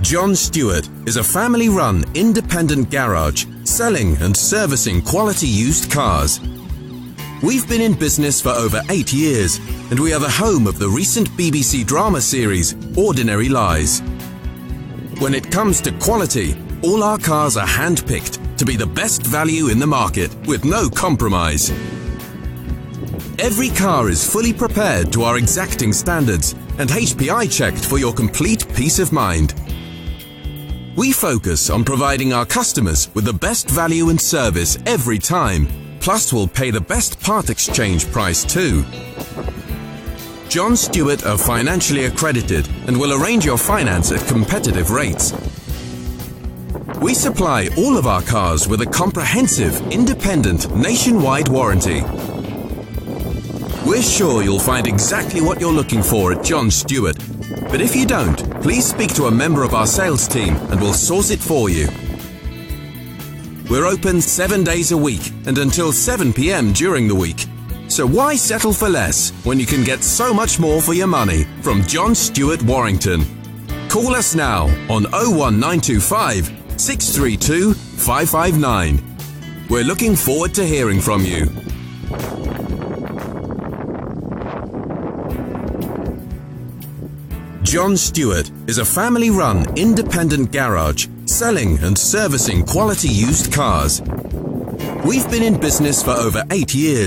John Stewart is a family-run independent garage selling and servicing quality used cars. We've been in business for over 8 years, and we are the home of the recent BBC drama series Ordinary Lies. When it comes to quality, all our cars are hand-picked to be the best value in the market with no compromise. Every car is fully prepared to our exacting standards and HPI checked for your complete peace of mind. We focus on providing our customers with the best value and service every time, plus we'll pay the best part exchange price too. John Stewart are financially accredited and will arrange your finance at competitive rates. We supply all of our cars with a comprehensive, independent, nationwide warranty. We're sure you'll find exactly what you're looking for at John Stewart. But if you don't, please speak to a member of our sales team and we'll source it for you. We're open 7 days a week and until 7 p.m. during the week. So why settle for less when you can get so much more for your money from John Stewart Warrington? Call us now on 01925 632 559. We're looking forward to hearing from you. John Stewart is a family-run independent garage selling and servicing quality used cars. We've been in business for over 8 years.